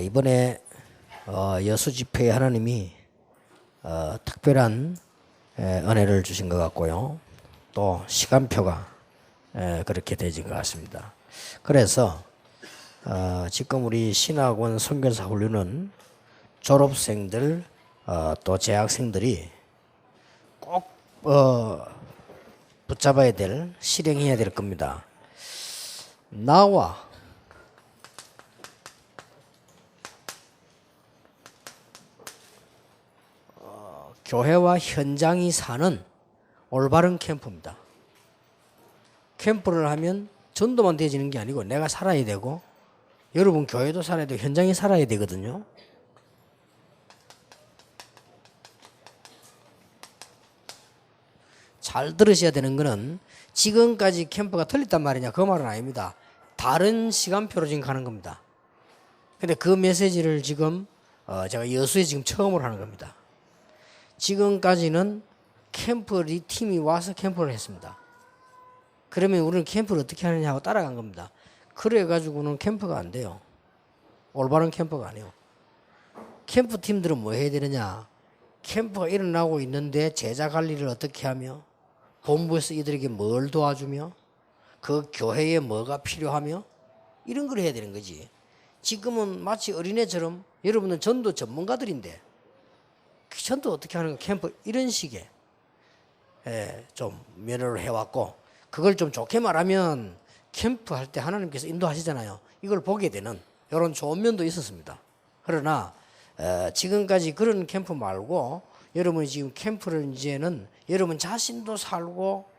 이번에 여수 집회에 하나님이 특별한 은혜를 주신 것 같고요. 또 시간표가 그렇게 되진 것 같습니다. 그래서 지금 우리 신학원 선교사 훈련은 졸업생들 또 재학생들이 꼭 붙잡아야 될, 실행해야 될 겁니다. 나와 교회와 현장이 사는 올바른 캠프입니다. 캠프를 하면 전도만 되어지는 게 아니고 내가 살아야 되고 여러분 교회도 살아야 되고 현장이 살아야 되거든요. 잘 들으셔야 되는 거는 지금까지 캠프가 틀렸단 말이냐 그 말은 아닙니다. 다른 시간표로 지금 가는 겁니다. 근데 그 메시지를 지금 제가 여수에 지금 처음으로 하는 겁니다. 지금까지는 캠프 팀이 와서 캠프를 했습니다. 그러면 우리는 캠프를 어떻게 하느냐 하고 따라간 겁니다. 그래가지고는 캠프가 안 돼요. 올바른 캠프가 아니에요. 캠프 팀들은 뭐 해야 되느냐. 캠프가 일어나고 있는데 제자 관리를 어떻게 하며 본부에서 이들에게 뭘 도와주며 그 교회에 뭐가 필요하며 이런 걸 해야 되는 거지. 지금은 마치 어린애처럼 여러분은 전도 전문가들인데 전도 어떻게 하는 거 캠프 이런 식의 좀 면허를 해왔고 그걸 좀 좋게 말하면 캠프 할 때 하나님께서 인도하시잖아요. 이걸 보게 되는 이런 좋은 면도 있었습니다. 그러나 지금까지 그런 캠프 말고 여러분이 지금 캠프를 이제는 여러분 자신도 살고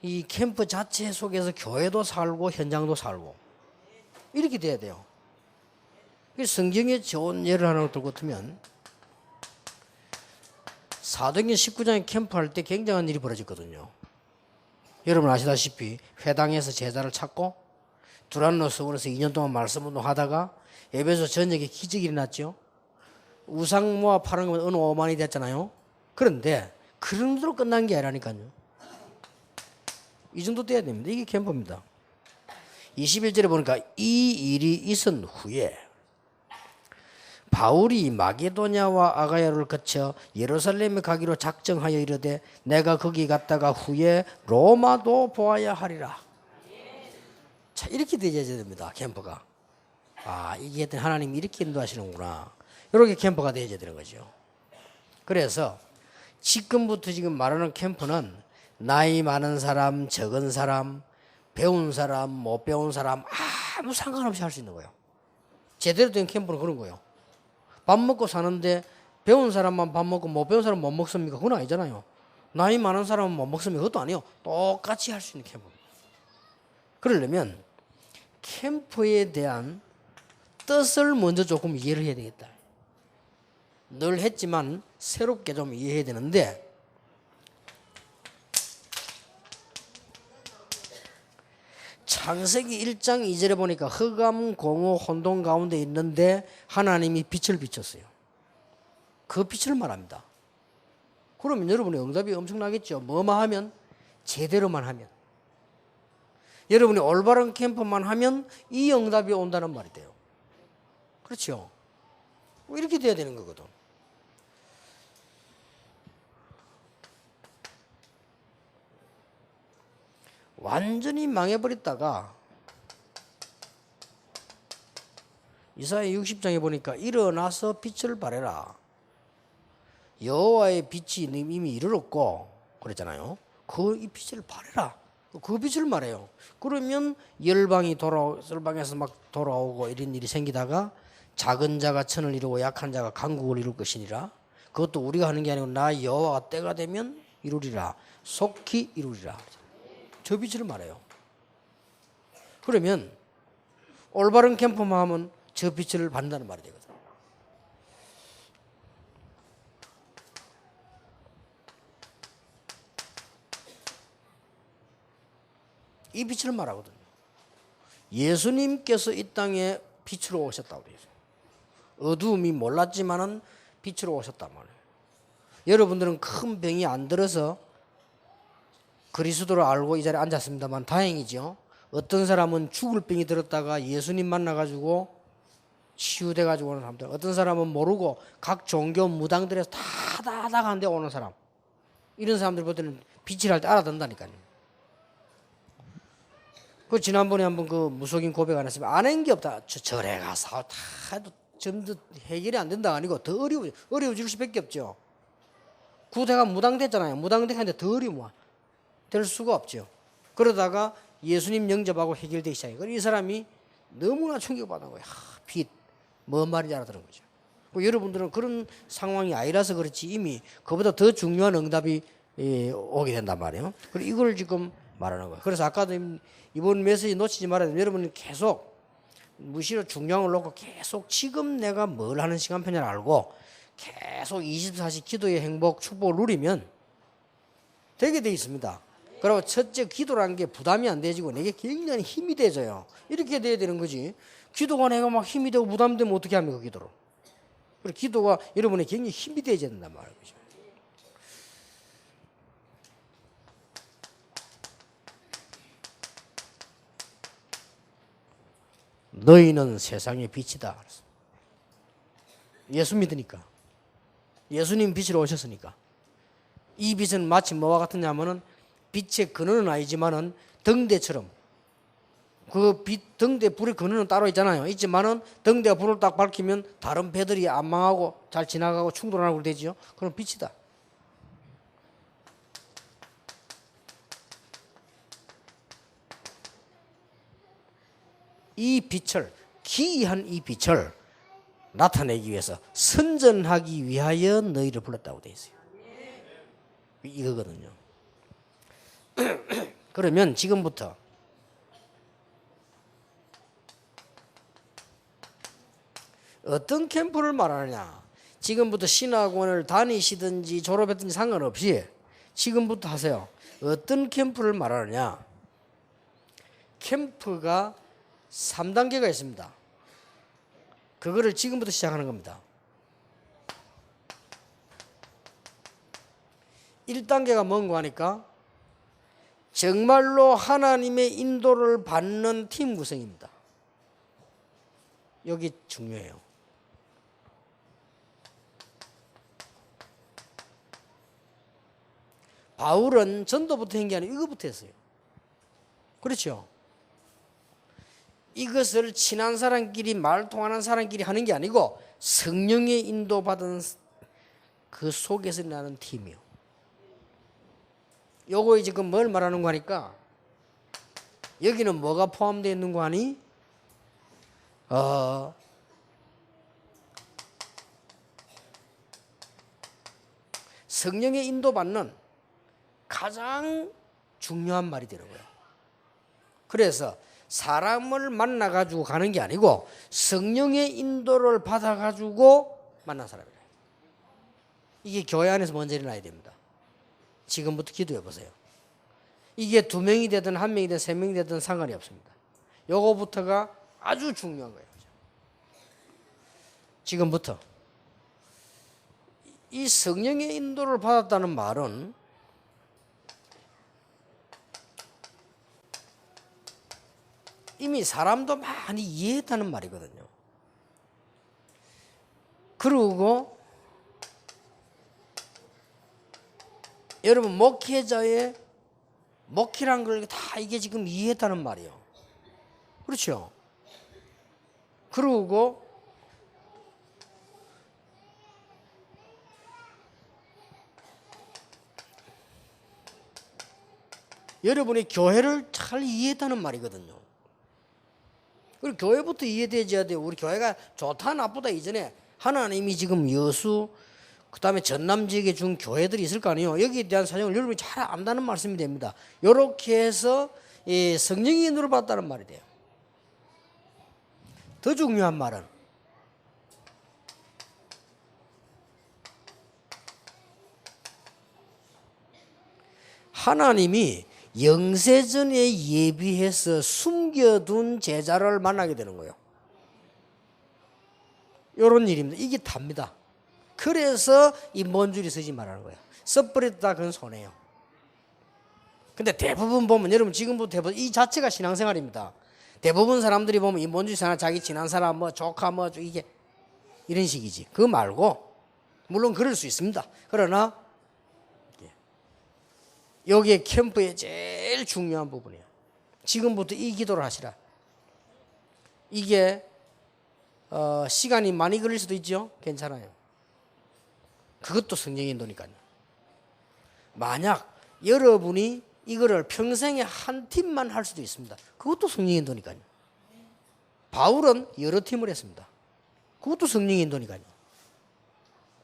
이 캠프 자체 속에서 교회도 살고 현장도 살고 이렇게 돼야 돼요. 성경에 좋은 예를 하나 들고 두면 사도행전 19장에 캠프할 때 굉장한 일이 벌어졌거든요. 여러분 아시다시피 회당에서 제자를 찾고 두란노 서원에서 2년 동안 말씀 운동하다가 에베소 전역에 기적이 일어났죠. 우상 모아 파는 건 어느 5만이 됐잖아요. 그런데 그런 정도로 끝난 게 아니라니까요. 이 정도 돼야 됩니다. 이게 캠프입니다. 21절에 보니까 이 일이 있은 후에 바울이 마게도냐와 아가야를 거쳐 예루살렘에 가기로 작정하여 이르되 내가 거기 갔다가 후에 로마도 보아야 하리라. 자, 이렇게 되어야 됩니다. 캠프가. 이게 하나님이 이렇게 인도하시는구나. 이렇게 캠프가 되어야 되는 거죠. 그래서 지금부터 지금 말하는 캠프는 나이 많은 사람, 적은 사람, 배운 사람, 못 배운 사람 아무 상관없이 할 수 있는 거예요. 제대로 된 캠프는 그런 거예요. 밥 먹고 사는데 배운 사람만 밥 먹고 못 배운 사람은 못 먹습니까? 그건 아니잖아요. 나이 많은 사람은 못 먹습니까? 그것도 아니에요. 똑같이 할 수 있는 캠프입니다. 그러려면 캠프에 대한 뜻을 먼저 조금 이해를 해야 되겠다. 늘 했지만 새롭게 좀 이해해야 되는데 창세기 1장 2절에 보니까 흑암, 공허, 혼돈 가운데 있는데 하나님이 빛을 비췄어요. 그 빛을 말합니다. 그러면 여러분의 응답이 엄청나겠죠. 뭐만 하면? 제대로만 하면. 여러분이 올바른 캠프만 하면 이 응답이 온다는 말이 돼요. 그렇죠? 이렇게 돼야 되는 거거든. 완전히 망해버렸다가 이사야 60장에 보니까 일어나서 빛을 발해라. 여호와의 빛이 이미 이르렀고 그랬잖아요. 이 빛을 발해라. 그 빛을 말해요. 그러면 열방에서 막 돌아오고 이런 일이 생기다가 작은 자가 천을 이루고 약한 자가 강국을 이룰 것이니라. 그것도 우리가 하는 게 아니고 나 여호와가 때가 되면 이루리라. 속히 이루리라. 저 빛을 말해요. 그러면 올바른 캠프만 하면 저 빛을 받는다는 말이 되거든. 이 빛을 말하거든요. 예수님께서 이 땅에 빛으로 오셨다고 되어 있어요. 어두움이 몰랐지만은 빛으로 오셨단 말이에요. 여러분들은 큰 병이 안 들어서 그리스도를 알고 이 자리에 앉았습니다만 다행이죠. 어떤 사람은 죽을 병이 들었다가 예수님 만나가지고 치유돼가지고 오는 사람들. 어떤 사람은 모르고 각 종교 무당들에서 다 가는데 오는 사람. 이런 사람들 볼 때는 빛을 할 때 알아듣는다니까요. 그 지난번에 한번 그 무속인 고백 안 했으면 안 한 게 없다. 절에 가서 다 해도 전부 해결이 안 된다가 아니고 더 어려워질 수밖에 없죠. 구대가 무당됐잖아요. 무당됐는데 더 어려워. 될 수가 없죠. 그러다가 예수님 영접하고 해결되기 시작해요. 이 사람이 너무나 충격받은 거예요. 빛, 뭔 말인지 알아들은 거죠. 여러분들은 그런 상황이 아니라서 그렇지 이미 그보다 더 중요한 응답이 오게 된단 말이에요. 그리고 이걸 지금 말하는 거예요. 그래서 아까도 이번 메시지 놓치지 말아야 돼요. 여러분은 계속 무시로 중요한 걸 놓고 계속 지금 내가 뭘 하는 시간표를 알고 계속 24시 기도의 행복, 축복을 누리면 되게 돼 있습니다. 그리고 첫째 기도라는 게 부담이 안 돼지고 내게 굉장히 힘이 돼져요. 이렇게 돼야 되는 거지. 기도가 내가 막 힘이 되고 부담되면 어떻게 합니까, 기도를. 그리고 기도가 여러분의 굉장히 힘이 돼야 된단 말이죠. 너희는 세상의 빛이다. 예수 믿으니까. 예수님 빛으로 오셨으니까. 이 빛은 마치 뭐와 같으냐면은 빛의 근원은 아니지만은 등대처럼 그 빛 등대 불의 근원은 따로 있잖아요. 있지만은 등대가 불을 딱 밝히면 다른 배들이 안 망하고 잘 지나가고 충돌 안 하고 되지요. 그럼 빛이다. 이 빛을 기이한 이 빛을 나타내기 위해서 선전하기 위하여 너희를 불렀다고 되어 있어요. 이거거든요. 그러면 지금부터 어떤 캠프를 말하느냐. 지금부터 신학원을 다니시든지 졸업했든지 상관없이 지금부터 하세요. 어떤 캠프를 말하느냐. 캠프가 3단계가 있습니다. 그거를 지금부터 시작하는 겁니다. 1단계가 뭔가 하니까 정말로 하나님의 인도를 받는 팀 구성입니다. 여기 중요해요. 바울은 전도부터 한 게 아니고 이거부터 했어요. 그렇죠? 이것을 친한 사람끼리 말 통하는 사람끼리 하는 게 아니고 성령의 인도받은 그 속에서 나는 팀이요. 요거 지금 뭘 말하는 거 하니까 여기는 뭐가 포함되어 있는 거 아니? 성령의 인도받는 가장 중요한 말이 되는 거예요. 그래서 사람을 만나가지고 가는 게 아니고 성령의 인도를 받아가지고 만난 사람이에요. 이게 교회 안에서 먼저 일어나야 됩니다. 지금부터 기도해 보세요. 이게 2명이 되든 1명이 되든 3명이 되든 상관이 없습니다. 요거부터가 아주 중요한 거예요. 지금부터 이 성령의 인도를 받았다는 말은 이미 사람도 많이 이해했다는 말이거든요. 그리고 여러분 목회자의 목회란 걸 다 이게 지금 이해했다는 말이에요. 그렇죠? 그리고 여러분이 교회를 잘 이해했다는 말이거든요. 그리고 교회부터 이해되어야 돼요. 우리 교회가 좋다 나쁘다 이전에 하나님이 지금 여수 그 다음에 전남 지역에 준 교회들이 있을 거 아니에요. 여기에 대한 사정을 여러분이 잘 안다는 말씀이 됩니다. 이렇게 해서 성령의 인도를 받았다는 말이 돼요. 더 중요한 말은 하나님이 영세전에 예비해서 숨겨둔 제자를 만나게 되는 거예요. 이런 일입니다. 이게 답니다. 그래서 이 먼 줄이 서지 말라는 거예요. 써버렸다 그건 손해요. 근데 대부분 보면 여러분 지금부터 대부분 이 자체가 신앙생활입니다. 대부분 사람들이 보면 인본주의 사람, 자기 친한 사람, 뭐 조카, 뭐 이게 이런 식이지. 그거 말고 물론 그럴 수 있습니다. 그러나 여기에 캠프의 제일 중요한 부분이에요. 지금부터 이 기도를 하시라. 이게 시간이 많이 걸릴 수도 있죠. 괜찮아요. 그것도 성령의 인도니까요. 만약 여러분이 이거를 평생에 한 팀만 할 수도 있습니다. 그것도 성령의 인도니까요. 바울은 여러 팀을 했습니다. 그것도 성령의 인도니까요.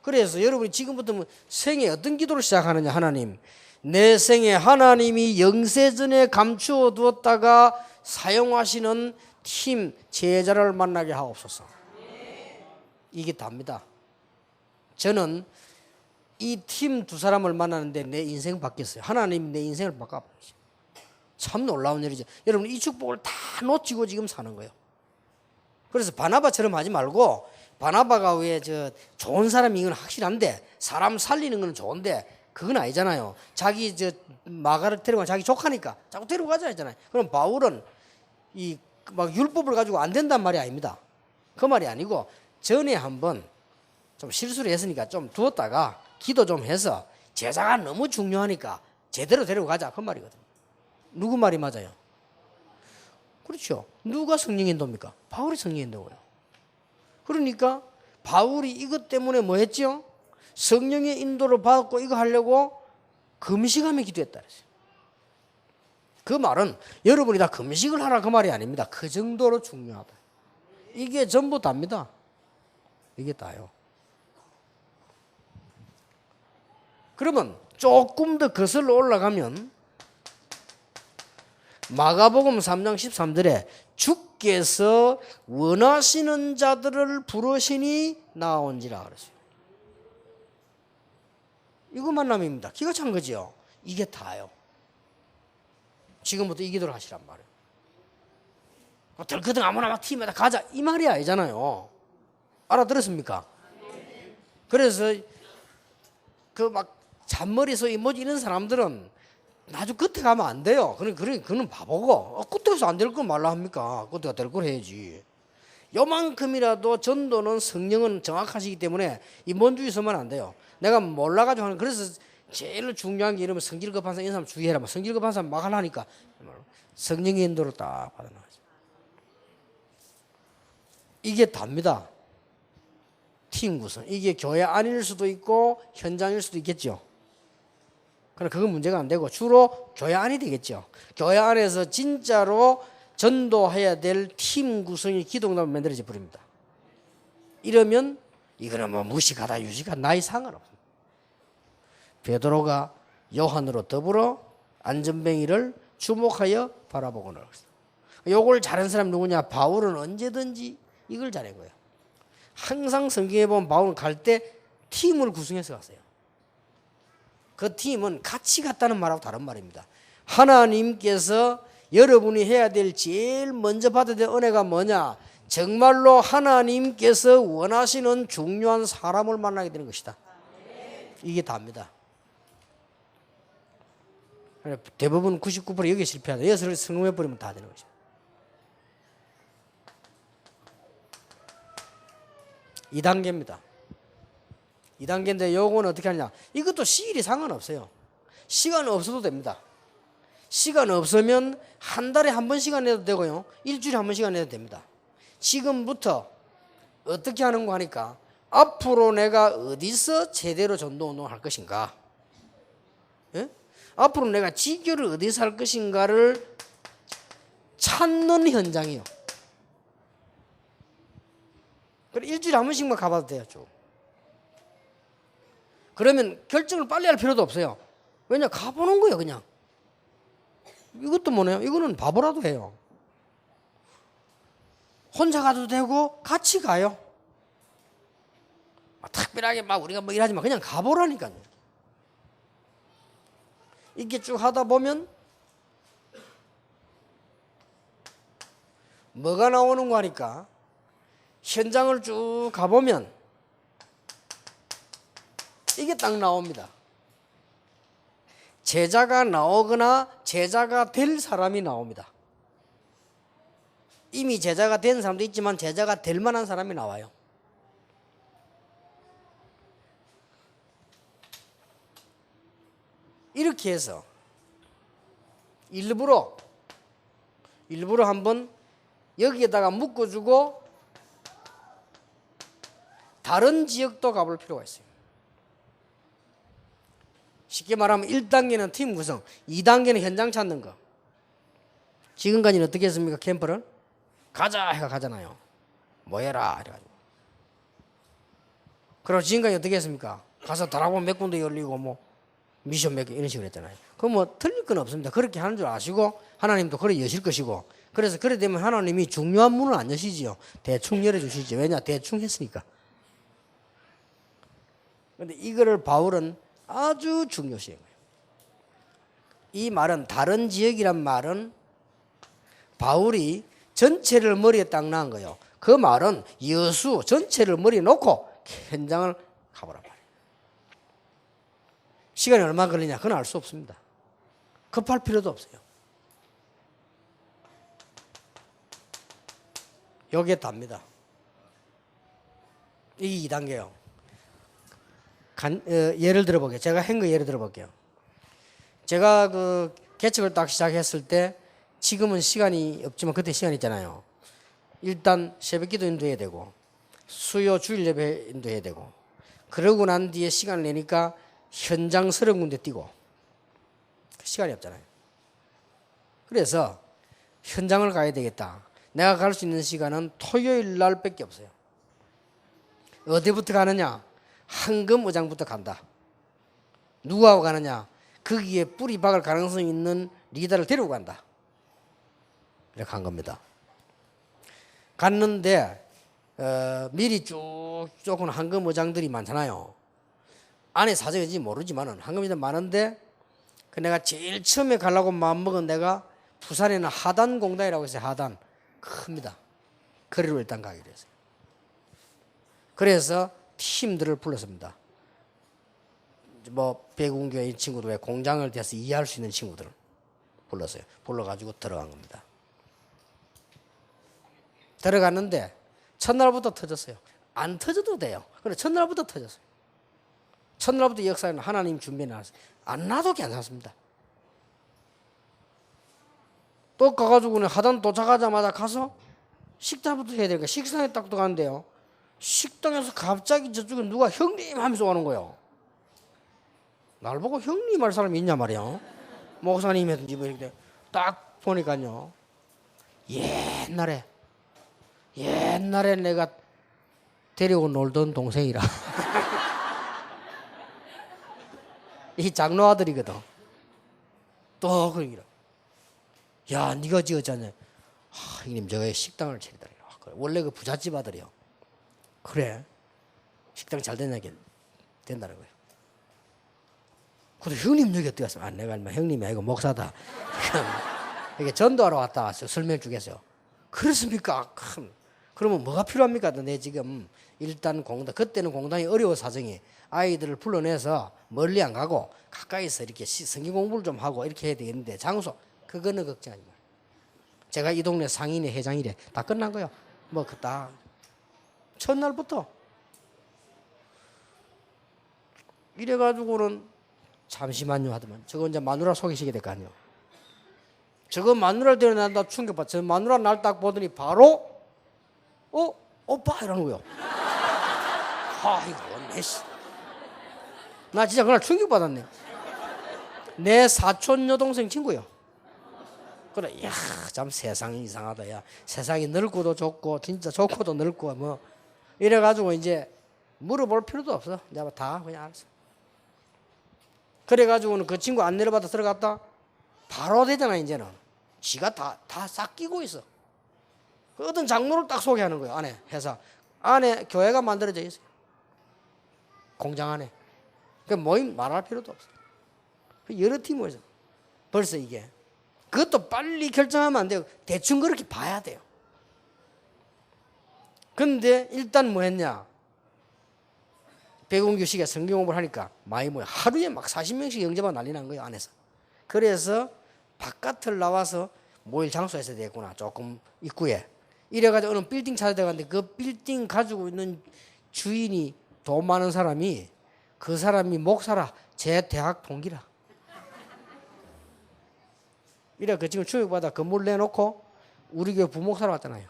그래서 여러분이 지금부터 생에 어떤 기도를 시작하느냐. 하나님, 내 생에 하나님이 영세전에 감추어 두었다가 사용하시는 팀 제자를 만나게 하옵소서. 이게 답니다. 저는 이 팀 두 사람을 만나는데 내 인생 바뀌었어요. 하나님이 내 인생을 바꿔버리죠. 참 놀라운 일이죠. 여러분 이 축복을 다 놓치고 지금 사는 거예요. 그래서 바나바처럼 하지 말고, 바나바가 왜 저 좋은 사람이 건 확실한데 사람 살리는 건 좋은데 그건 아니잖아요. 자기 저 마가를 데려가 자기 조카니까 자꾸 데리고 가자 했잖아요. 그럼 바울은 이 막 율법을 가지고 안 된단 말이 아닙니다. 그 말이 아니고 전에 한번 좀 실수를 했으니까 좀 두었다가 기도 좀 해서 제자가 너무 중요하니까 제대로 데리고 가자 그 말이거든요. 누구 말이 맞아요? 그렇죠. 누가 성령 인도입니까? 바울이 성령 인도고요. 그러니까 바울이 이것 때문에 뭐 했죠? 성령의 인도를 받고 이거 하려고 금식하며 기도했다 그랬어요. 그 말은 여러분이 다 금식을 하라 그 말이 아닙니다. 그 정도로 중요하다. 이게 전부 답니다. 이게 다요. 그러면 조금 더 거슬러 올라가면 마가복음 3장 13절에 주께서 원하시는 자들을 부르시니 나온지라 그랬어요. 이거 만남입니다. 기가 찬 거죠. 이게 다요. 지금부터 이 기도를 하시란 말이에요. 덜커덩 아무나 막 팀에다 가자 이 말이 아니잖아요. 알아들었습니까? 그래서 그 막 잔머리 소위 뭐지 이런 사람들은 나중 끝에 가면 안 돼요. 그는 바보고 끝에서 안 될 걸 말라 합니까? 끝에가 될 걸 해야지. 요만큼이라도 전도는 성령은 정확하시기 때문에 인본주의서만 안 돼요. 내가 몰라가지고 하는. 그래서 제일 중요한 게 이러면 성질 급한 사람 이런 사람 주의해라. 성질 급한 사람 막 하려니까 성령의 인도를 딱 받아나가죠. 이게 답니다. 팀 구성. 이게 교회 안일 수도 있고 현장일 수도 있겠죠. 그러나 그건 문제가 안 되고 주로 교회 안이 되겠죠. 교회 안에서 진짜로 전도해야 될 팀 구성이 기독론으로 만들어져 버립니다. 이러면 이거는 뭐 무식하다 유식하다 나이 상관없습니다. 베드로가 요한으로 더불어 안전뱅이를 주목하여 바라보고 나갔어요. 요걸 잘한 사람 누구냐? 바울은 언제든지 이걸 잘한 거예요. 항상 성경에 보면 바울은 갈 때 팀을 구성해서 갔어요. 그 팀은 같이 갔다는 말하고 다른 말입니다. 하나님께서 여러분이 해야 될 제일 먼저 받아야 될 은혜가 뭐냐? 정말로 하나님께서 원하시는 중요한 사람을 만나게 되는 것이다. 이게 답니다. 대부분 99% 여기에 실패하다. 여기서 성공해버리면 다 되는 거죠. 2단계입니다. 2단계인데 요거는 어떻게 하냐? 이것도 시일이 상관없어요. 시간 없어도 됩니다. 시간 없으면 한 달에 한 번 시간 내도 되고요. 일주일에 한 번 시간 내도 됩니다. 지금부터 어떻게 하는 거 하니까 앞으로 내가 어디서 제대로 전도운동을 할 것인가? 예? 앞으로 내가 지교를 어디서 할 것인가를 찾는 현장이요. 그래 일주일에 한 번씩만 가봐도 돼요. 쭉. 그러면 결정을 빨리 할 필요도 없어요. 왜냐 가보는 거예요 그냥. 이것도 뭐네요. 이거는 바보라도 해요. 혼자 가도 되고 같이 가요. 특별하게 막 우리가 뭐 일하지 마. 그냥 가보라니까요. 이렇게 쭉 하다 보면 뭐가 나오는 거 하니까 현장을 쭉 가보면 이게 딱 나옵니다. 제자가 나오거나 제자가 될 사람이 나옵니다. 이미 제자가 된 사람도 있지만 제자가 될 만한 사람이 나와요. 이렇게 해서 일부러 한번 여기에다가 묶어주고 다른 지역도 가볼 필요가 있어요. 쉽게 말하면 1단계는 팀 구성, 2단계는 현장 찾는 거. 지금까지는 어떻게 했습니까? 캠프를 가자 해가 가잖아요. 뭐 해라 이래가지고. 그럼 지금까지 어떻게 했습니까? 가서 드라곤 몇 군데 열리고 뭐 미션 몇 개 이런 식으로 했잖아요. 그럼 뭐 틀릴 건 없습니다. 그렇게 하는 줄 아시고 하나님도 그래 여실 것이고, 그래서 그래 되면 하나님이 중요한 문은 안 여시지요. 대충 열어주시죠. 왜냐? 대충 했으니까. 그런데 이거를 바울은 아주 중요시 한 거예요. 이 말은, 다른 지역이란 말은 바울이 전체를 머리에 딱 넣은 거예요. 그 말은 여수 전체를 머리에 놓고 현장을 가보란 말이에요. 시간이 얼마 걸리냐? 그건 알 수 없습니다. 급할 필요도 없어요. 여기에 답니다. 이게 2단계예요. 예를 들어볼게요. 제가 한 거 예를 들어볼게요. 제가 그 개척을 딱 시작했을 때, 지금은 시간이 없지만 그때 시간이 있잖아요. 일단 새벽 기도 인도해야 되고 수요 주일 예배 인도해야 되고, 그러고 난 뒤에 시간을 내니까 현장 30군데 뛰고 시간이 없잖아요. 그래서 현장을 가야 되겠다. 내가 갈 수 있는 시간은 토요일 날 밖에 없어요. 어디부터 가느냐? 한금의장부터 간다. 누구하고 가느냐? 거기에 뿌리 박을 가능성이 있는 리더를 데리고 간다. 이렇게 한 겁니다. 갔는데 미리 쭉 쫓은 한금의장들이 많잖아요. 안에 사정인지 모르지만은 한금의장 많은데, 그 내가 제일 처음에 가려고 마음먹은 데가 부산에는 하단공단이라고 해서 하단 큽니다. 거리로 일단 가기로 했어요. 그래서 팀들을 불렀습니다. 뭐 배구교회 이 친구들, 왜 공장을 대해서 이해할 수 있는 친구들을 불렀어요. 불러가지고 들어간 겁니다. 들어갔는데 첫날부터 터졌어요. 안 터져도 돼요. 그래 첫날부터 터졌어요. 첫날부터 역사는 하나님 준비해 놨어요. 안 놔도 괜찮습니다. 또 가가지고는 하단 도착하자마자 가서 식사부터 해야 되니까 식당에 딱 들어가는데요. 식당에서 갑자기 저쪽에 누가 형님 하면서 오는 거예요. 날 보고 형님 할 사람이 있냐 말이야. 목사님 했든지 뭐 이렇게 딱 보니까요. 옛날에 내가 데리고 놀던 동생이라. 이 장로 아들이거든. 또 그러기라. 야, 네가 지었잖아. 형님 저거 식당을 차리더라. 원래 그 부잣집 아들이요. 그래. 식당 잘 되냐게 된다는 거예요. 근데 형님 여기 어떻게 왔어? 내가 얼마 형님이 아니고 목사다. 이게 전도하러 왔다 왔어요. 설명 주겠어요. 그렇습니까? 그러면 뭐가 필요합니까? 내 지금 일단 공단, 그때는 공단이 어려워 사정이. 아이들을 불러내서 멀리 안 가고 가까이서 이렇게 성경 공부를 좀 하고 이렇게 해야 되겠는데, 장소 그거는 걱정하지 마요. 제가 이 동네 상인회 회장이래. 다 끝난 거예요. 뭐 그 다 첫날부터 이래가지고는 잠시만요 하더만, 저거 이제 마누라 소개시켜야 될 거 아니에요. 저거 마누라를 데려난다 충격받아. 저 마누라 날 딱 보더니 바로 오빠 이러는 거요. 아이고 내씨, 나 진짜 그날 충격받았네. 내 사촌 여동생 친구요. 그래, 이야, 참 세상이 이상하다. 야, 세상이 넓고도 좁고 진짜 좋고도 넓고 뭐 이래가지고 이제 물어볼 필요도 없어. 내가 다 그냥 알았어. 그래가지고는 그 친구 안 내려받아 들어갔다 바로 되잖아. 이제는 지가 다 싹 끼고 있어. 그 어떤 장로를 딱 소개하는 거예요. 안에 회사 안에 교회가 만들어져 있어요. 공장 안에. 그 모임 말할 필요도 없어. 여러 팀에서 벌써 이게 그것도 빨리 결정하면 안 돼요. 대충 그렇게 봐야 돼요. 근데 일단 뭐 했냐? 백운교식에 성경 공부를 하니까 많이 모여. 하루에 막 40명씩 영접하고 난리 난 거예요, 안에서. 그래서 바깥을 나와서 모일 장소에서 되겠구나. 조금 입구에. 이래가지고 어느 빌딩 찾아들어갔는데 그 빌딩 가지고 있는 주인이 돈 많은 사람이 그 사람이 목사라. 제 대학 동기라. 이래 그 지금 충격받아 건물 내놓고 우리 교회 부목사로 왔잖아요.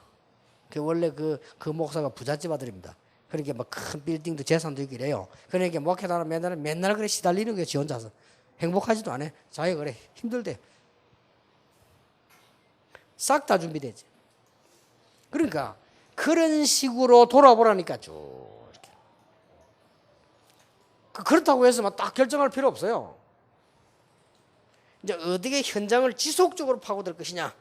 그 원래 그 목사가 부잣집 아들입니다. 그러니까 막 큰 빌딩도 재산도 있고 이래요. 그러니까 목회자는 맨날 그래 시달리는 거예요. 지 혼자서. 행복하지도 않아. 자기가 그래 힘들대. 싹 다 준비되지. 그러니까 그런 식으로 돌아보라니까 쭉 이렇게. 그렇다고 해서 막 딱 결정할 필요 없어요. 이제 어떻게 현장을 지속적으로 파고들 것이냐.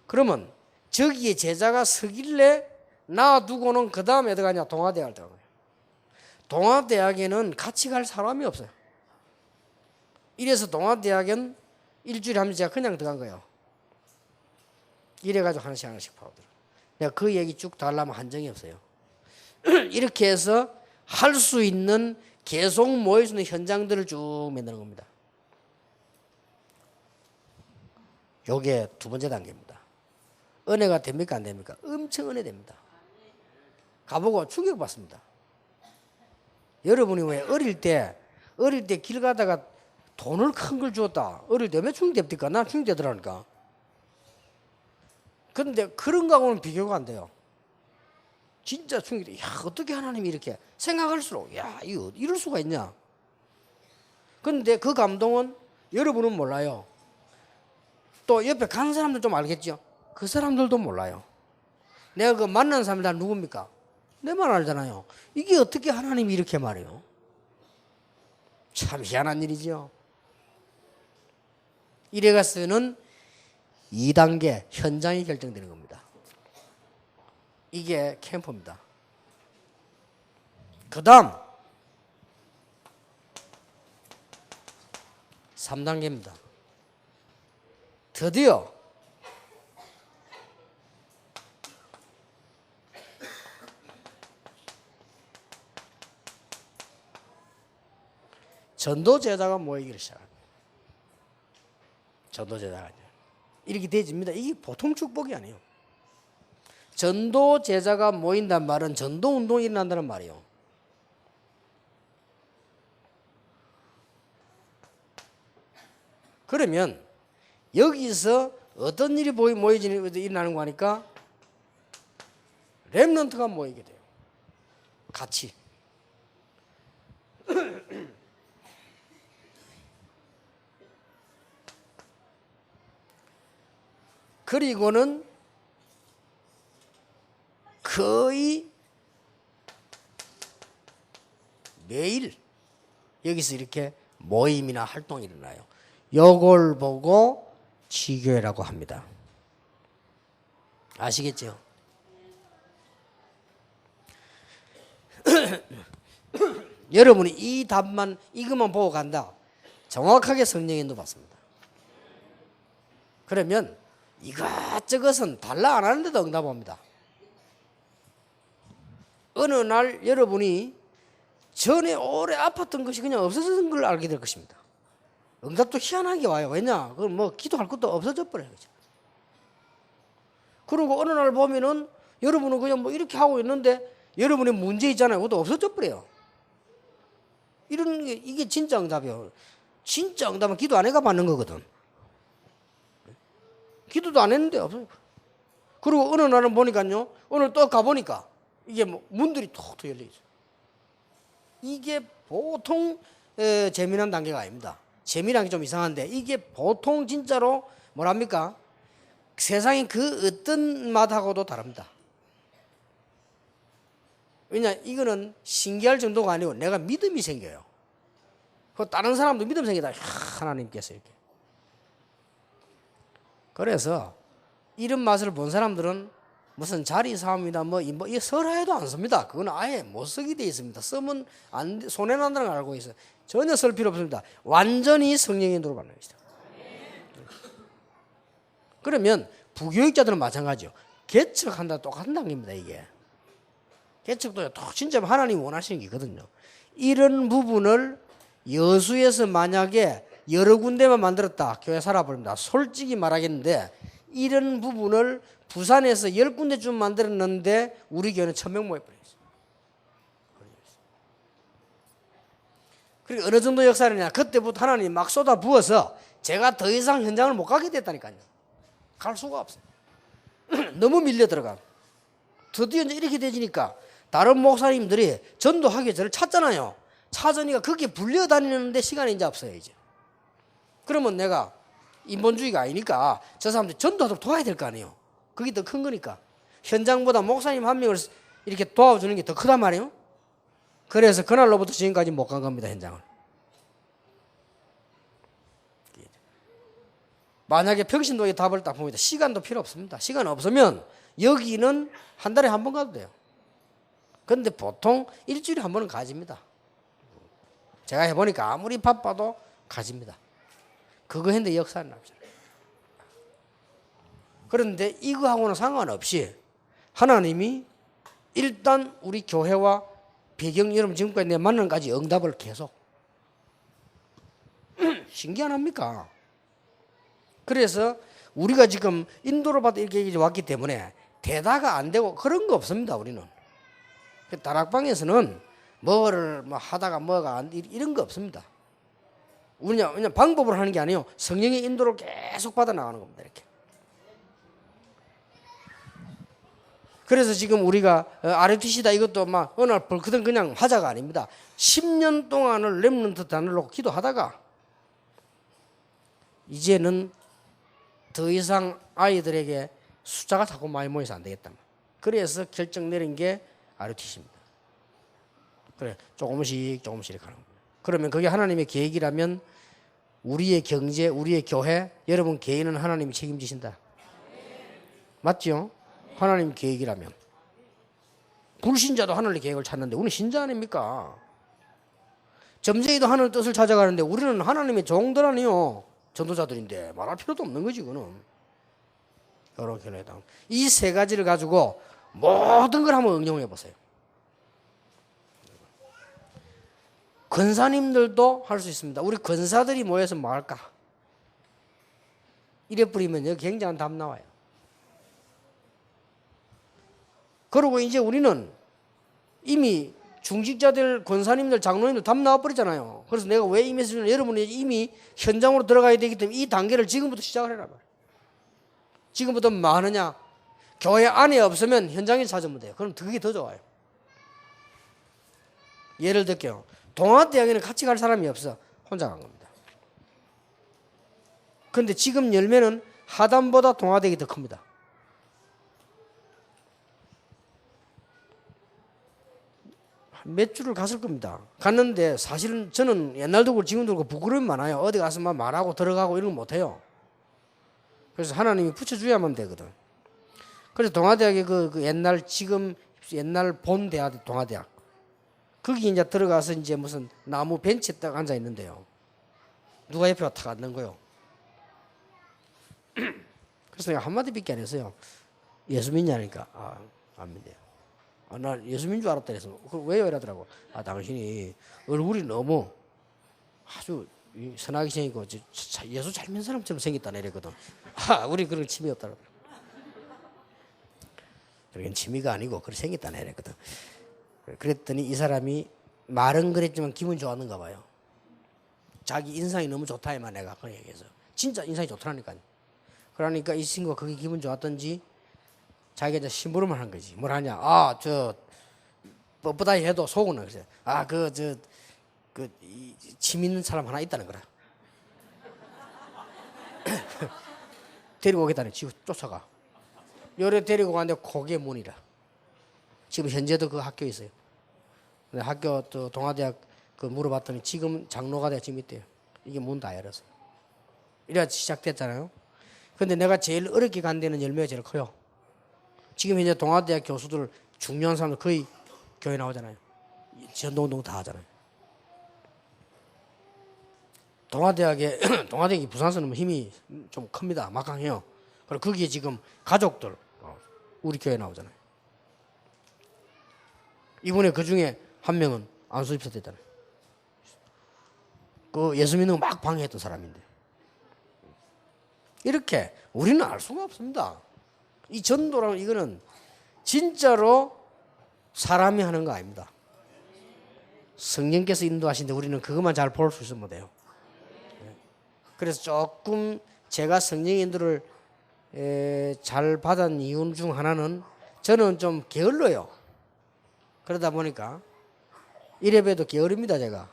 그러면 저기에 제자가 서길래 놔두고는 그 다음에 어디 가냐. 동아대학을 들어가요. 동아대학에는 같이 갈 사람이 없어요. 이래서 동아대학은 일주일에 한 번 제가 그냥 들어간 거예요. 이래가지고 하나씩 파고들어. 내가 그 얘기 쭉 다 하려면 한정이 없어요. 이렇게 해서 할 수 있는 계속 모일 수 있는 현장들을 쭉 만드는 겁니다. 요게 두 번째 단계입니다. 은혜가 됩니까 안 됩니까? 엄청 은혜 됩니다. 가보고 충격받습니다. 여러분이 왜 어릴 때 길 가다가 돈을 큰 걸 주었다. 어릴 때 왜 충격됩니까? 난 충격되더라니까. 그런데 그런 거하고는 비교가 안 돼요. 진짜 충격돼. 야, 어떻게 하나님이 이렇게 생각할수록 야, 이거 이럴 수가 있냐. 그런데 그 감동은 여러분은 몰라요. 또 옆에 간 사람들 좀 알겠죠. 그 사람들도 몰라요. 내가 그 만난 사람들 다 누굽니까? 내만 알잖아요. 이게 어떻게 하나님이 이렇게 말해요? 참 희한한 일이죠. 이래가서는 2단계 현장이 결정되는 겁니다. 이게 캠프입니다. 그 다음 3단계입니다. 드디어 전도 제자가 모이기를 시작합니다. 전도 제자가 이렇게 되집니다. 이게 보통 축복이 아니에요. 전도 제자가 모인단 말은 전도 운동이 일어난다는 말이에요. 그러면 여기서 어떤 일이 일어나는 거 하니까 렘넌트가 모이게 돼요. 같이. 그리고는 거의 매일 여기서 이렇게 모임이나 활동이 일어나요. 요걸 보고 지교회라고 합니다. 아시겠죠? 여러분이 이 답만 이것만 보고 간다. 정확하게 성령 인도 받습니다. 그러면 이것저것은 달라 안 하는데도 응답합니다. 어느 날 여러분이 전에 오래 아팠던 것이 그냥 없어진 걸 알게 될 것입니다. 응답도 희한하게 와요. 왜냐? 그건 뭐 기도할 것도 없어져 버려요. 그리고 어느 날 보면은 여러분은 그냥 뭐 이렇게 하고 있는데 여러분의 문제 있잖아요. 그것도 없어져 버려요. 이런 게 이게 진짜 응답이에요. 진짜 응답은 기도 안 해가 받는 거거든. 기도도 안 했는데 없어요. 그리고 어느 날은 보니까요. 오늘 또 가보니까 이게 뭐 문들이 톡톡 열려 있어요. 이게 보통 재미난 단계가 아닙니다. 재미난 게 좀 이상한데 이게 보통 진짜로 뭐랍니까? 세상의 그 어떤 맛하고도 다릅니다. 왜냐 이거는 신기할 정도가 아니고 내가 믿음이 생겨요. 다른 사람도 믿음 생기다. 하나님께서 이렇게. 그래서 이런 맛을 본 사람들은 무슨 자리 싸움이나 이 설화에도 안 씁니다. 그건 아예 못 쓰게 돼 있습니다. 쓰면 손해난다는 걸 알고 있어요. 전혀 쓸 필요 없습니다. 완전히 성령의 인도로 받는 것이다. 그러면 부교육자들은 마찬가지요. 개척한다 똑같은 단계입니다. 이게 개척도 진짜 하나님 원하시는 게 있거든요. 이런 부분을 여수에서 만약에 여러 군데만 만들었다. 교회 살아버립니다. 솔직히 말하겠는데 이런 부분을 부산에서 10군데쯤 만들었는데 우리 교회는 1000명 모여버렸어요. 그리고 어느 정도 역사느냐. 그때부터 하나님이 막 쏟아 부어서 제가 더 이상 현장을 못 가게 됐다니까요. 갈 수가 없어요. 너무 밀려 들어가. 드디어 이제 이렇게 되지니까 다른 목사님들이 전도하기 위해 저를 찾잖아요. 찾으니까 거기에 불려다니는데 시간이 이제 없어요, 이제. 그러면 내가 인본주의가 아니니까 저 사람들 전도하도록 도와야 될 거 아니에요. 그게 더 큰 거니까. 현장보다 목사님 한 명을 이렇게 도와주는 게 더 크단 말이에요. 그래서 그날로부터 지금까지 못 간 겁니다, 현장을. 만약에 평신도에 답을 딱 봅니다. 시간도 필요 없습니다. 시간 없으면 여기는 한 달에 한 번 가도 돼요. 그런데 보통 일주일에 한 번은 가집니다. 제가 해보니까 아무리 바빠도 가집니다. 그거 했는데 역사는 나잖아요. 그런데 이거하고는 상관없이 하나님이 일단 우리 교회와 배경, 여러분 지금까지 내 만난 까지 응답을 계속. 신기한 합니까? 그래서 우리가 지금 인도를 받아 이렇게 왔기 때문에 대다가 안 되고 그런 거 없습니다, 우리는. 다락방에서는 뭐를 하다가 뭐가 안 이런 거 없습니다. 왜냐 방법으로 하는 게 아니에요. 성령의 인도를 계속 받아 나가는 겁니다, 이렇게. 그래서 지금 우리가 RUTC다 이것도 막 어느 날 벌크던 그냥 하자가 아닙니다. 10년 동안을 렘넌트 단을 놓고 기도하다가 이제는 더 이상 아이들에게 숫자가 자꾸 많이 모여서 안 되겠다. 그래서 결정 내린 게 RUTC입니다. 그래, 조금씩 이렇게 하는 겁니다. 그러면 그게 하나님의 계획이라면 우리의 경제, 우리의 교회, 여러분 개인은 하나님이 책임지신다. 맞죠? 하나님 계획이라면. 불신자도 하늘의 계획을 찾는데 우리는 신자 아닙니까? 점쟁이도 하늘 뜻을 찾아가는데 우리는 하나님의 종들 아니요. 전도자들인데 말할 필요도 없는 거지, 그거는. 이렇게 해당. 이 세 가지를 가지고 모든 걸 한번 응용해 보세요. 권사님들도 할 수 있습니다. 우리 권사들이 모여서 뭐 할까? 이래 뿌리면 여기 굉장한 답 나와요. 그리고 이제 우리는 이미 중직자들, 권사님들, 장로님들 답 나와버리잖아요. 그래서 내가 왜 이 메시지는 여러분이 이미 현장으로 들어가야 되기 때문에 이 단계를 지금부터 시작을 해라 말이에요. 지금부터 뭐 하느냐? 교회 안에 없으면 현장에 찾으면 돼요. 그럼 그게 더 좋아요. 예를 들게요. 동아대학에는 같이 갈 사람이 없어. 혼자 간 겁니다. 그런데 지금 열매는 하단보다 동아대학이 더 큽니다. 몇 주를 갔을 겁니다. 갔는데 사실은 저는 옛날도 그렇고 지금도 그렇고 부끄러움이 많아요. 어디 가서 막 말하고 들어가고 이런 거 못해요. 그래서 하나님이 붙여줘야만 되거든. 그래서 동아대학의 그 옛날 지금 옛날 본 대학 동아대학 거기 이제 들어가서 이제 무슨 나무 벤치에 딱 앉아 있는데요. 누가 옆에 탁 앉는 거요. 그래서 내가 한마디밖에 안 했어요. 예수 믿냐니까 안 믿네요. 나 예수 믿는 줄 알았다 그래서 왜요 이러더라고. 당신이 얼굴이 너무 아주 선하게 생기고 예수 잘 믿는 사람처럼 생겼다 이랬거든. 우리 그런 취미 없다고. 그건 취미가 아니고 그렇게 생겼다 이랬거든. 그랬더니 이 사람이 말은 그랬지만 기분 좋았는가 봐요. 자기 인상이 너무 좋다 이만 내가 그런 얘기해서 진짜 인상이 좋더라니까요. 그러니까 이 친구가 그게 기분 좋았던지 자기가 이제 심부름을 한 거지. 뭘 하냐? 저 뻣뻣하게 해도 속은 그래서 침 있는 사람 하나 있다는 거라. 데리고 오겠다니 지금 쫓아가. 요래 데리고 가는데 고개 문이라. 지금 현재도 그 학교에 있어요. 근데 학교 또 동아대학 그 물어봤더니 지금 장로가 돼 지금 있대요. 이게 문 다 열었어. 이래 시작됐잖아요. 근데 내가 제일 어렵게 간 데는 열매가 제일 커요. 지금 현재 동아대학 교수들 중요한 사람들 거의 교회 나오잖아요. 전도운동 다 하잖아요. 동아대학이 부산서는 힘이 좀 큽니다. 막강해요. 그리고 거기에 지금 가족들 우리 교회 나오잖아요. 이번에 그 중에 한 명은 안수집사 됐잖아요. 그 예수 믿는 거 막 방해했던 사람인데. 이렇게 우리는 알 수가 없습니다. 이 전도라는 이거는 진짜로 사람이 하는 거 아닙니다. 성령께서 인도하시는데 우리는 그것만 잘 볼 수 있으면 돼요. 그래서 조금 제가 성령 인도를 잘 받은 이유 중 하나는 저는 좀 게을러요. 그러다 보니까 이래봬도 게으릅니다. 제가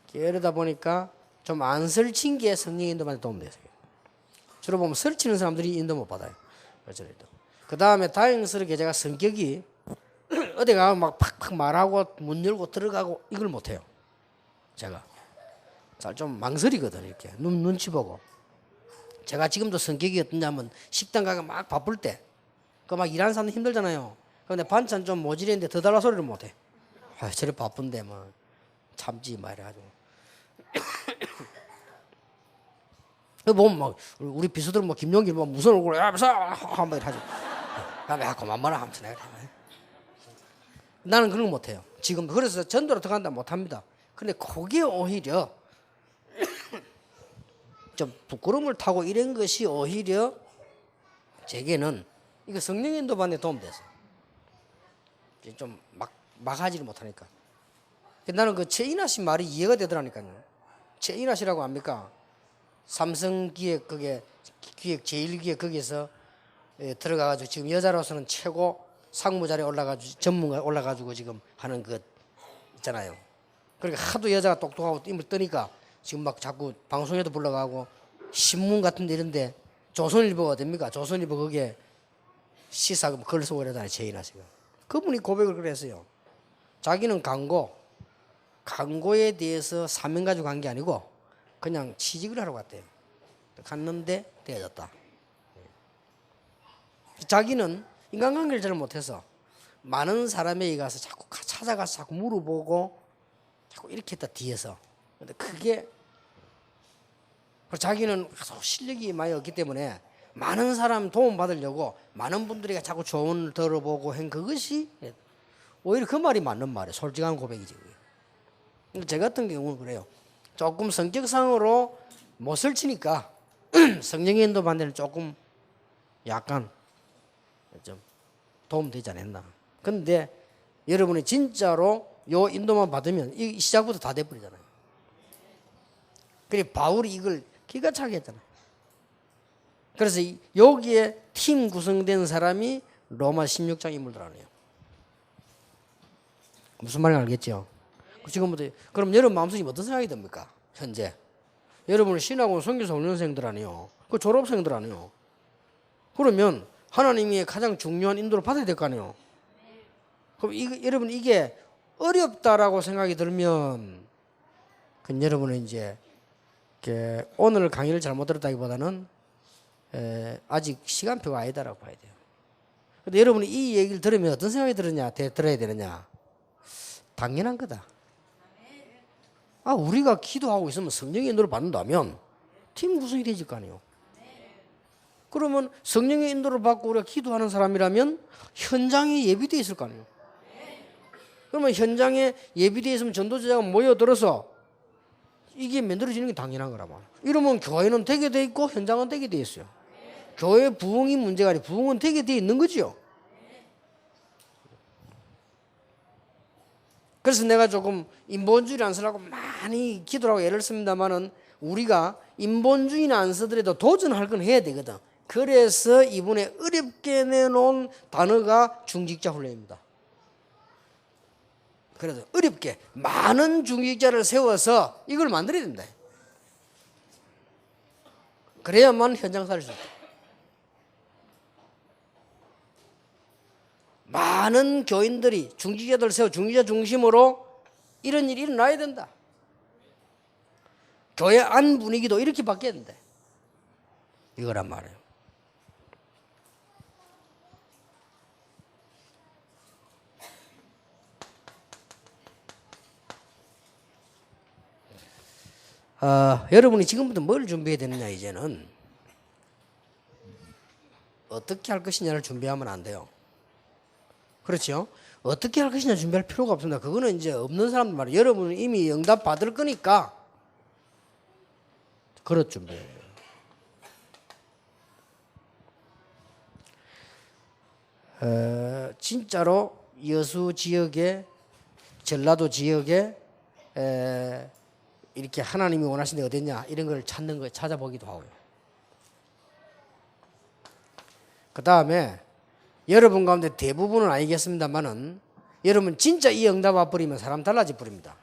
게으르다 보니까 좀 안 설친 게 성령 인도만 도움 돼요. 주로 보면 설치는 사람들이 인도 못 받아요. 그 다음에 다행스럽게 제가 성격이 어디 가면 막 팍팍 말하고 문 열고 들어가고 이걸 못해요. 제가 잘 좀 망설이거든. 이렇게 눈치 보고. 제가 지금도 성격이 어떠냐면 식당 가가 막 바쁠 때 그 막 일하는 사람 힘들잖아요. 근데 반찬 좀 모자랐는데 더 달라 소리를 못해. 아, 저래 바쁜데 뭐 참지 막 이래가지고. 보면 막 우리 비서들은 뭐 김용길 뭐 무슨 얼굴로 야 비서 한번 하죠. 야 그만 말아 하면서 내가 나는 그런 거 못해요. 지금 그래서 전도로 들어간다 못합니다. 근데 그게 오히려 좀 부끄러움을 타고 이런 것이 오히려 제게는 이거 성령 인도 받는 데 도움돼서 좀 막 하지를 못하니까. 나는 그 최인하 씨 말이 이해가 되더라니까요. 최인하 씨라고 압니까? 삼성기획 그게 기획 제1기획 거기서 들어가가지고 지금 여자로서는 최고 상무자리에 올라가지고 전문가 올라가지고 지금 하는 것 있잖아요. 그러니까 하도 여자가 똑똑하고 힘을 뜨니까 지금 막 자꾸 방송에도 불러가고 신문 같은 데 이런데 조선일보가 됩니까? 조선일보 거기에 시사 글 쓰고 그러잖아요. 최인하 씨가. 그분이 고백을 그랬어요. 자기는 광고에 대해서 사명 가지고 간 게 아니고 그냥 취직을 하러 갔대요. 갔는데 되어졌다. 자기는 인간관계를 잘 못해서 많은 사람에게 가서 자꾸 찾아가서 자꾸 물어보고 자꾸 이렇게 했다 뒤에서. 근데 그게 자기는 실력이 많이 없기 때문에 많은 사람 도움 받으려고 많은 분들이 자꾸 조언을 들어보고 한 그것이 오히려 그 말이 맞는 말이에요. 솔직한 고백이지. 근데 제 같은 경우는 그래요. 조금 성격상으로 못 설치니까 성령의 인도 받는 데는 조금 약간 좀 도움되지 않았나. 근데 여러분이 진짜로 요 인도만 받으면 이 시작부터 다 돼버리잖아요. 그래 바울이 이걸 기가 차게 했잖아요. 그래서 여기에 팀 구성된 사람이 로마 16장 인물들 아니에요. 무슨 말인지 알겠죠? 지금부터 그럼 여러분 마음속에 어떤 생각이 듭니까? 현재 여러분은 신학원 선교사 훈련생들 아니에요. 그 졸업생들 아니에요. 그러면 하나님이 가장 중요한 인도를 받아야 될 거 아니에요. 그럼 여러분 이게 어렵다라고 생각이 들면 그 여러분은 이제 오늘 강의를 잘못 들었다기보다는 아직 시간표가 아니다라고 봐야 돼요. 근데 여러분이 이 얘기를 들으면 어떤 생각이 들어야 되느냐? 당연한 거다. 아, 우리가 기도하고 있으면 성령의 인도를 받는다면 팀 구성이 되질 거 아니에요. 그러면 성령의 인도를 받고 우리가 기도하는 사람이라면 현장에 예비되어 있을 거 아니에요. 그러면 현장에 예비되어 있으면 전도자가 모여들어서 이게 만들어지는 게 당연한 거란 말이에요. 이러면 교회는 되게 돼 있고 현장은 되게 돼 있어요. 교회 부흥이 문제가 아니고 부흥은 되게 돼 있는 거죠. 그래서 내가 조금 인본주의를 안 쓰려고 많이 기도하고 애를 씁니다만은 우리가 인본주의는 안 쓰더라도 도전할 건 해야 되거든. 그래서 이번에 어렵게 내놓은 단어가 중직자 훈련입니다. 그래서 어렵게 많은 중직자를 세워서 이걸 만들어야 된다. 그래야만 현장 살릴 수 있다. 많은 교인들이 중직자들 세워 중직자 중심으로 이런 일이 일어나야 된다. 교회 안 분위기도 이렇게 바뀌어야 된다. 이거란 말이에요. 여러분이 지금부터 뭘 준비해야 되느냐 이제는 어떻게 할 것이냐를 준비하면 안 돼요. 그렇죠? 어떻게 할 것이냐 준비할 필요가 없습니다. 그거는 이제 없는 사람들 말이에요. 여러분은 이미 응답 받을 거니까 그릇 준비해요. 진짜로 여수 지역에, 전라도 지역에 이렇게 하나님이 원하시는 데 어딨냐 이런 걸 찾는 거 찾아보기도 하고요. 그 다음에 여러분 가운데 대부분은 아니겠습니다만은 여러분 진짜 이 응답 와버리면 사람 달라져 버립니다.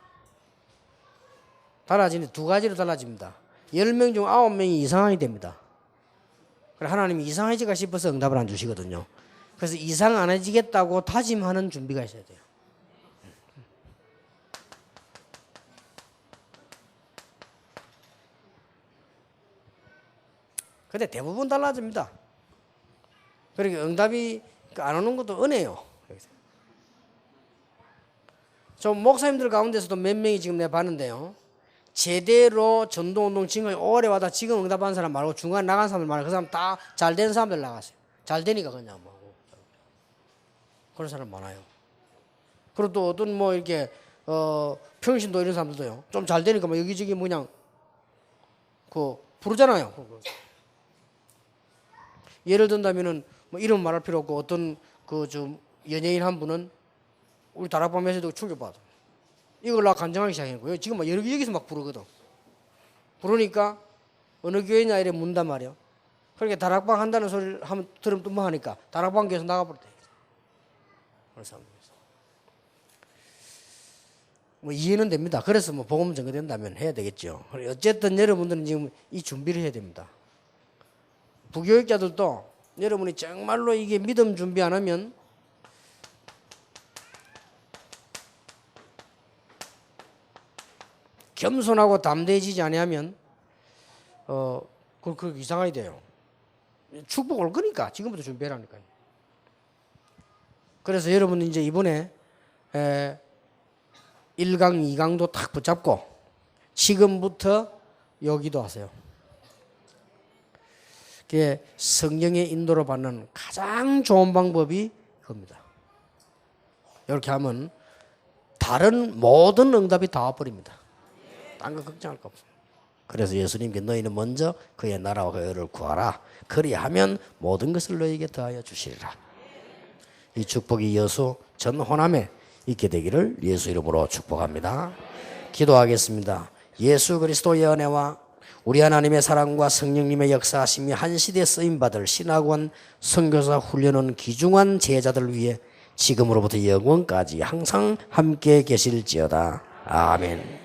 달라지는데 두 가지로 달라집니다. 10명 중 9명이 이상하게 됩니다. 그래 하나님이 이상해지가 싶어서 응답을 안 주시거든요. 그래서 이상 안 해지겠다고 다짐하는 준비가 있어야 돼요. 근데 대부분 달라집니다. 그러니까 응답이 안 오는 것도 은혜요. 좀 목사님들 가운데서도 몇 명이 지금 내가 봤는데요. 제대로 전도운동 지금까지 오래 와다 지금 응답한 사람 말고 중간에 나간 사람들 말고 그 사람 다 잘 된 사람들 나갔어요. 잘 되니까 그냥 뭐 그런 사람 많아요. 그리고 또 어떤 뭐 이렇게 평신도 이런 사람들도요. 좀 잘 되니까 뭐 여기저기 그냥 그 부르잖아요. 예를 든다면은 뭐 이름 말할 필요 없고 어떤 그 좀 연예인 한 분은 우리 다락방에서도 충격받아. 이걸 나 간증하기 시작했고요. 지금 막 여기저기서 막 부르거든. 부르니까 어느 교회냐 이래 묻단 말이야. 그러니까 다락방 한다는 소리를 하면 들으면 또 뭐 하니까 다락방 교회에서 나가버렸대. 그런 사람들. 뭐 이해는 됩니다. 그래서 뭐 복음 전개된다면 해야 되겠죠. 어쨌든 여러분들은 지금 이 준비를 해야 됩니다. 부교육자들도 여러분이 정말로 이게 믿음 준비 안 하면 겸손하고 담대해지지 아니하면 그 이상하게 돼요. 축복 올 거니까 지금부터 준비해라니까요. 그래서 여러분은 이제 이번에 1강, 2강도 탁 붙잡고 지금부터 여기도 하세요. 그게 성령의 인도로 받는 가장 좋은 방법이 그겁니다. 이렇게 하면 다른 모든 응답이 다 와버립니다. 딴 거 걱정할 거 없어요. 그래서 예수님께 너희는 먼저 그의 나라와 그의 의를 구하라. 그리하면 모든 것을 너희에게 더하여 주시리라. 이 축복이 여수 전 호남에 있게 되기를 예수 이름으로 축복합니다. 기도하겠습니다. 예수 그리스도의 은혜와 우리 하나님의 사랑과 성령님의 역사하심이 한 시대에 쓰임받을 신학원 선교사 훈련은 귀중한 제자들을 위해 지금으로부터 영원까지 항상 함께 계실지어다. 아멘.